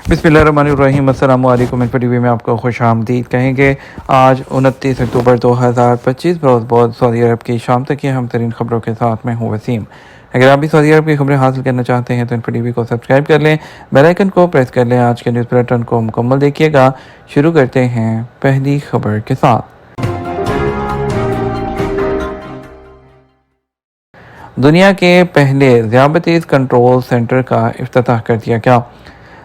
बिस्मिल्लाहिर्रहमानिर्रहीम। अस्सलामु अलैकुम। टीवी में आपको खुश आमदीद कहेंगे। आज 29 अक्टूबर 2025 रोज़ बहुत सऊदी अरब की शाम तक की अहम तरीन खबरों के साथ मैं हूँ वसीम। अगर आप भी सऊदी अरब की खबरें हासिल करना चाहते हैं तो टीवी को सब्सक्राइब कर लें, बेल आइकन को प्रेस कर लें। आज के न्यूज़ बुलेटिन को मुकम्मल देखिएगा। शुरू करते हैं पहली खबर के साथ। दुनिया के पहले ज़ियाबतीस कंट्रोल सेंटर का इफ्तिताह कर दिया गया।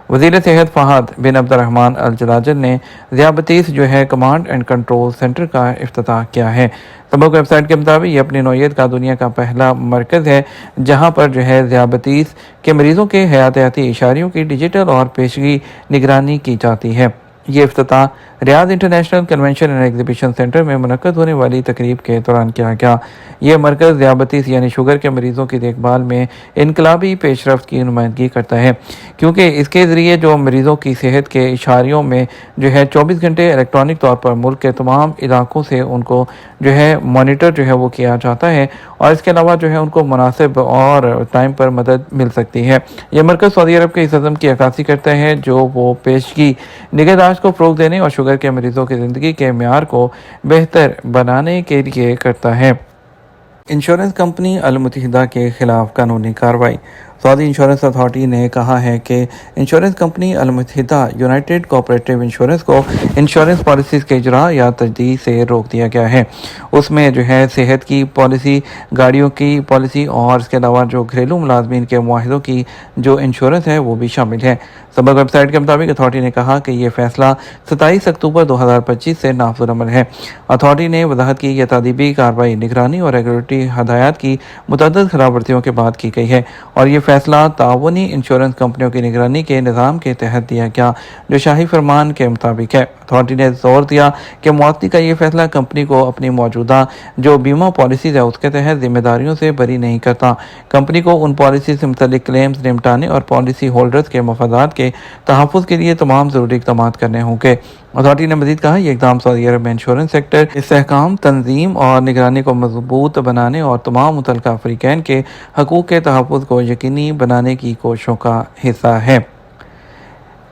वज़ीर सेहत फ़हद बिन अब्दुर्रहमान अल जलाजल ने ज़ियाबतीस कमांड एंड कंट्रोल सेंटर का इफ्तिताह किया है। सबक वेबसाइट के मुताबिक ये अपनी नौइयत का दुनिया का पहला मरकज़ है जहाँ पर ज़ियाबतीस के मरीज़ों के हयातियाती इशारियों की डिजिटल और पेशगी निगरानी की जाती है। ये इफ्तिताह Riyadh international convention and exhibition centre में मुनक्कद होने वाली तकरीब के दौरान किया गया। ये मरकज़ ज़ियाबतीस यानी शुगर के मरीज़ों की देखभाल में इनकलाबी पेशरफ्त की नुमाइंदगी करता है, क्योंकि इसके ज़रिए जो मरीज़ों की सेहत के इशारियों में 24 घंटे इलेक्ट्रॉनिक तौर पर मुल्क के तमाम इलाकों से उनको मॉनिटर वो किया जाता है और इसके अलावा उनको मुनासिब और टाइम पर मदद मिल सकती है। यह मरकज़ सऊदी अरब के इस अज़म की अक्कासी करता है जो वो पेशगी निगहदाश्त को फ़रोग़ देने और शुगर के मरीज़ों की ज़िंदगी के मेयार को बेहतर बनाने के लिए करता है। इंश्योरेंस कंपनी अल मुत्तहिदा के खिलाफ कानूनी कार्रवाई। सऊदी इंश्योरेंस अथॉरिटी ने कहा है कि इंश्योरेंस कंपनी अल मुत्तहिदा यूनाइटेड कोऑपरेटिव इंश्योरेंस को इंश्योरेंस पॉलिसीज़ के इजरा या तजदीद से रोक दिया गया है। उसमें सेहत की पॉलिसी, गाड़ियों की पॉलिसी और इसके अलावा जो घरेलू मुलाजमीन के मुआहिदों की जो इंश्योरेंस है वो भी शामिल है। सबक वेबसाइट के मुताबिक अथॉरिटी ने कहा कि यह फैसला 27 अक्टूबर 2025 से नाफिज़ अमल है। अथॉरिटी ने वजाहत की यह तादीबी कार्रवाई निगरानी और रेगुलेटरी हदायत की मुतअद्दिद खिलाफवर्जियों के बाद की गई है और ये फैसला ताउनी इंश्योरेंस कंपनियों की निगरानी के निज़ाम के तहत दिया गया जो शाही फरमान के मुताबिक है। अथॉरिटी ने जोर दिया कि मुआवज़े का ये फैसला कंपनी को अपनी मौजूदा जो बीमा पॉलिसीज़ है उसके तहत जिम्मेदारियों से बरी नहीं करता। कंपनी को उन पॉलिसी से मुतल्लिक क्लेम्स निपटाने और पॉलिसी होल्डर्स के मफादात के तहफ़्फ़ुज़ के लिए तमाम ज़रूरी इक़दाम करने होंगे। अथॉरिटी ने मज़ीद कहा यह इक़दाम सऊदी अरब में इंश्योरेंस सेक्टर इस्तेहकाम, तंजीम और निगरानी को मजबूत बनाने और तमाम मुतल्लिका फ़रीक़ैन के हकूक़ के तहफ़्फ़ुज़ को यकीनी बनाने की कोशिशों का हिस्सा है।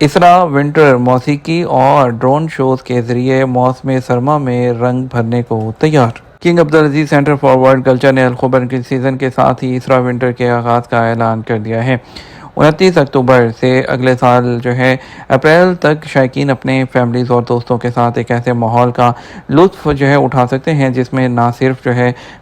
इसरा विंटर मौसीकी और ड्रोन शोज़ के ज़रिए मौसम सरमा में रंग भरने को तैयार। King Abdul Aziz centre for world culture ने अल-खुबर के सीज़न के साथ ही इसरा विंटर के आगाज़ का ऐलान कर दिया है। 29 अक्टूबर से अगले साल अप्रैल तक शायकीन अपने फैमिलीज़ और दोस्तों के साथ एक ऐसे माहौल का लुत्फ़ उठा सकते हैं जिसमें ना सिर्फ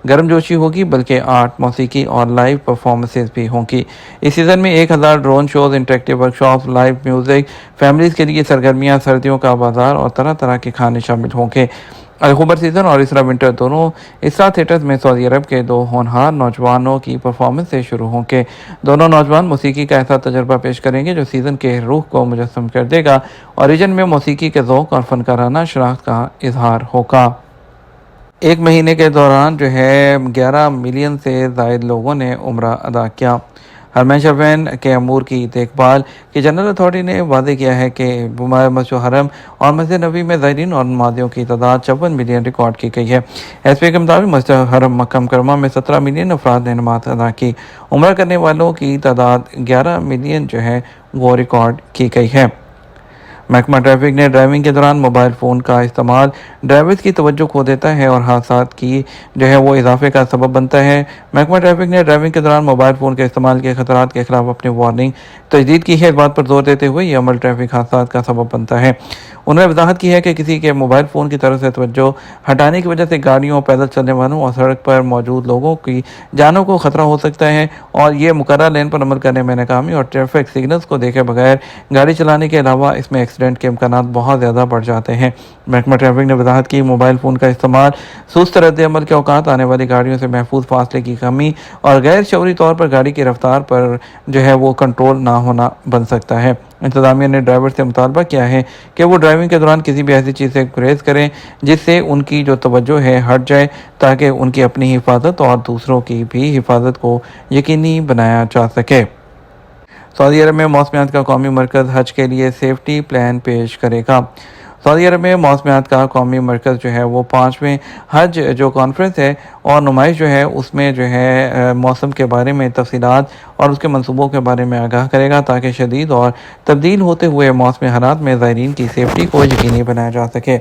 गर्मजोशी होगी बल्कि आर्ट, मौसीकी और लाइव परफॉर्मेंसेस भी होंगी। इस सीज़न में 1000 drone shows, interactive workshops, live music, families के लिए सरगर्मियाँ, सर्दियों का बाजार और तरह तरह के खाने शामिल होंगे। अल-खुबर सीज़न और इसरा विंटर दोनों इसरा थिएटर्स में सऊदी अरब के दो होनहार नौजवानों की परफॉर्मेंस से शुरू होंगे। दोनों नौजवान मौसीकी का ऐसा तजर्बा पेश करेंगे जो सीज़न के रूह को मुजस्सम कर देगा और रीजन में मौसीकी के ज़ौक़ और फ़नकाराना शनाख्त का इजहार होगा। एक महीने के दौरान 11 मिलियन से ज़ायद लोगों ने उम्रा अदा किया। हरमैन शरीफैन के अमूर की देखभाल की जनरल अथॉरिटी ने वादे किया है कि मस्जिद हरम और मस्जिद नबी में ज़ायरीन और नमाज़ियों की तादाद 54 मिलियन रिकॉर्ड की गई है। एसपी के मुताबिक मस्जिद हरम मक्का मुकर्रमा में 17 मिलियन अफराद ने नमाज अदा की। उम्रा करने वालों की तादाद 11 मिलियन वो रिकॉर्ड की गई है। महकमा ट्रैफिक ने ड्राइविंग के दौरान मोबाइल फ़ोन का इस्तेमाल ड्राइवर्स की तवज्जो खो देता है और हादसात की वो इजाफे का सबब बनता है। महकमा ट्रैफिक ने ड्राइविंग के दौरान मोबाइल फ़ोन के इस्तेमाल के खतरात के खिलाफ अपनी वार्निंग तजदीद की है। इस बात पर जोर देते हुए यह अमल ट्रैफिक हादसात का सबब बनता है। उन्होंने वजाहत की है कि किसी के मोबाइल फ़ोन की तरफ से तवज्जो हटाने की वजह से गाड़ियों, पैदल चलने वालों और सड़क पर मौजूद लोगों की जानों को खतरा हो सकता है और ये मुकर्रर लेन पर अमल करने में नाकामी और ट्रैफिक सिग्नल्स को देखे बगैर गाड़ी चलाने के अलावा इसमें एक्सीडेंट के इम्कानात बहुत ज़्यादा बढ़ जाते हैं। महकमा ट्रैफिक ने वजाहत की मोबाइल फ़ोन का इस्तेमाल सुस्त रद्द-ए-अमल के औकात, आने वाली गाड़ियों से महफूज फासले की कमी और गैर शऊरी तौर पर गाड़ी की रफ्तार पर वो कंट्रोल ना होना बन सकता है। इंतज़ामिया ने ड्राइवर से मुतालबा किया है कि वो ड्राइविंग के दौरान किसी भी ऐसी चीज़ से गुरेज करें जिससे उनकी जो तवज्जो हट जाए ताकि उनकी अपनी हिफाजत और दूसरों की भी हिफाजत को यकीनी बनाया जा सके। सऊदी अरब में मौसमियात का कौमी मरकज़ हज के लिए सेफ्टी प्लान पेश करेगा। सऊदी अरब में मौसमियात का कौमी मरकज़ जो है वो 5वें हज जो कॉन्फ्रेंस है और नुमाइश जो है उसमें जो है मौसम के बारे में तफसीलात और उसके मनसूबों के बारे में आगाह करेगा ताकि शदीद और तब्दील होते हुए मौसमी हालात में ज़ायरीन की सेफ्टी को यकीनी बनाया जा सके।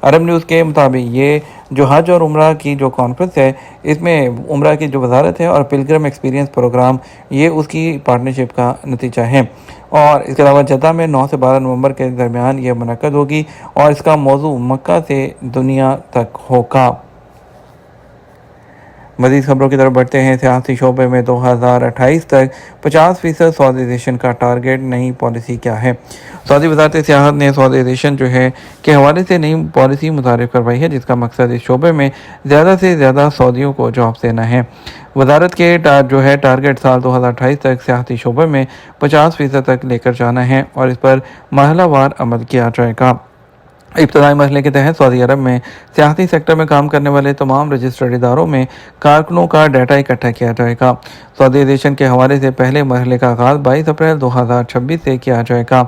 अरब न्यूज़ के मुताबिक ये जो हज और उम्रा की जो कॉन्फ्रेंस है इसमें उम्रा की जो वजारत है और पिलग्रम एक्सपीरियंस प्रोग्राम ये उसकी पार्टनरशिप का नतीजा है। और इसके अलावा जद्दा में 9 से 12 नवंबर के दरमियान ये मुनक्कद होगी और इसका मौजू मक्का से दुनिया तक होगा। मज़ीद खबरों की तरफ बढ़ते हैं। सियासी शोबे में 2028 तक 50% सऊदीज़ेशन का टारगेट, नई पॉलिसी क्या है। सऊदी वज़ारत सियाहत ने सऊदीज़ेशन जो है के हवाले से नई पॉलिसी मुतारिफ करवाई है जिसका मकसद इस शोबे में ज़्यादा से ज़्यादा सऊदियों को जॉब देना है। वज़ारत के टारगेट साल 2028 तक सियाहती शोबे में 50% तक लेकर जाना है और इस पर मरहलावार अमल किया जाएगा। इब्तदाई मरहले के तहत सऊदी अरब में सियाहती सेक्टर में काम करने वाले तमाम रजिस्टर्ड इदारों में कारकुनों का डाटा इकट्ठा किया जाएगा। सऊदीज़ेशन के हवाले से पहले मरहले का आगाज़ 22 अप्रैल 2026 से किया जाएगा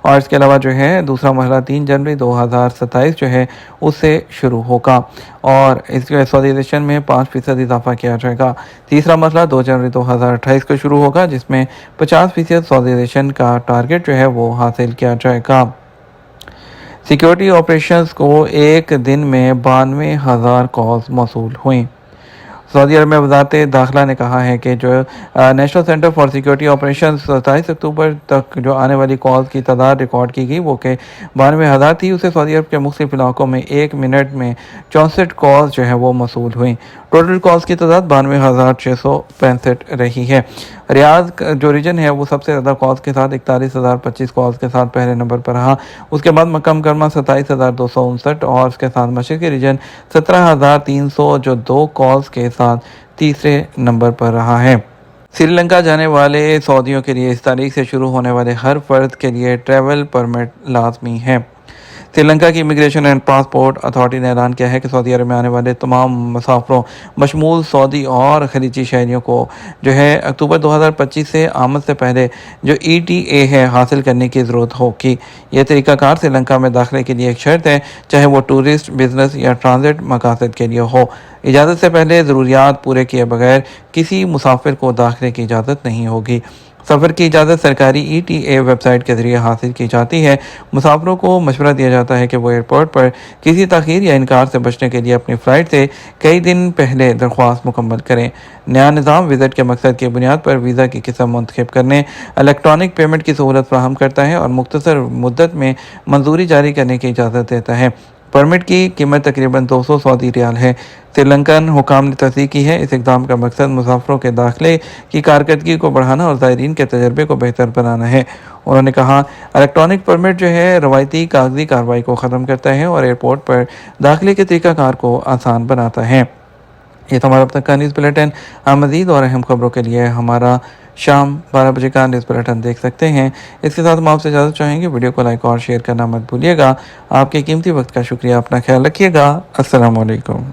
और इसके अलावा जो है दूसरा मरहला 3 जनवरी 2027 जो है उससे शुरू होगा और इसके सऊदीज़ेशन में 5% इजाफा किया जाएगा। तीसरा मरहला 2 जनवरी 2028 को शुरू होगा जिसमें 50% सऊदीज़ेशन का टारगेट जो है वो हासिल किया जाएगा। सिक्योरिटी ऑपरेशंस को एक दिन में 92,000 कॉल्स मौसूल हुई। सऊदी अरब में वज़ारत दाखिला ने कहा है कि जो national centre for security operations 27 अक्टूबर तक जो आने वाली कॉल्स की तादाद रिकॉर्ड की गई वो कि 92,000 थी। उसे सऊदी अरब के मुख्तलिफ इलाकों में 1 मिनट में 64 कॉल्स जो है वो मौसूल हुई। टोटल कॉल्स की तादाद 92,665 रही है। रियाद जो रीजन है वो सबसे ज़्यादा कॉल्स के साथ 41,025 कॉल्स के साथ पहले नंबर पर रहा। उसके बाद मक्का मुकर्रमा 27,259 और उसके साथ मशरिकी रीजन 17,300 जो 2 कॉल्स के साथ तीसरे नंबर पर रहा है। श्रीलंका जाने वाले सऊदियों के लिए इस तारीख से शुरू होने वाले हर फर्द के लिए ट्रैवल परमिट लाजमी है। श्रीलंका की इमिग्रेशन एंड पासपोर्ट अथॉरिटी ने ऐलान किया है कि सऊदी अरब में आने वाले तमाम मुसाफिरों बशमूल सऊदी और खलीजी शहरियों को जो है अक्टूबर 2025 से आमद से पहले जो ETA है हासिल करने की ज़रूरत होगी। यह तरीक़ाकार श्रीलंका में दाखिले के लिए एक शर्त है, चाहे वो टूरिस्ट, बिजनेस या ट्रांजिट मकासद के लिए हो। इजाज़त से पहले ज़रूरियात पूरे किए बगैर किसी मुसाफिर को दाखिले की इजाज़त नहीं होगी। सफ़र की इजाज़त सरकारी ETA वेबसाइट के ज़रिए हासिल की जाती है। मुसाफिरों को मशवरा दिया जाता है कि वो एयरपोर्ट पर किसी तख़ीर या इनकार से बचने के लिए अपनी फ़्लाइट से कई दिन पहले दरख्वास्त मुकम्मल करें। नया निज़ाम विज़िट के मकसद की बुनियाद पर वीज़ा की किस्म मुंतखब करने, इलेक्ट्रॉनिक पेमेंट की सहूलत फ़राहम करता है और मुख्तसर मुद्दत में मंजूरी जारी करने की इजाज़त देता है। परमिट की कीमत तकरीबन 200 सऊदी रियाल है। श्रीलंकन हुकाम ने तस्दीक की है। इस इक़दाम का मकसद मुसाफिरों के दाखिले की कारकर्दगी को बढ़ाना और ज़ायरीन के तजर्बे को बेहतर बनाना है। उन्होंने कहा, इलेक्ट्रॉनिक परमिट जो है रवायती कागजी कार्रवाई को ख़त्म करता है और एयरपोर्ट पर दाखिले के तरीक़ाकार को आसान बनाता है। ये तो हमारा अब तक का न्यूज़ बुलेटिन। आप मज़ीद और अहम खबरों के लिए हमारा शाम 12 बजे का न्यूज़ बुलेटिन देख सकते हैं। इसके साथ हम आपसे इजाज़त चाहेंगे। वीडियो को लाइक और शेयर करना मत भूलिएगा। आपके कीमती वक्त का शुक्रिया। अपना ख्याल रखिएगा। अस्सलाम वालेकुम।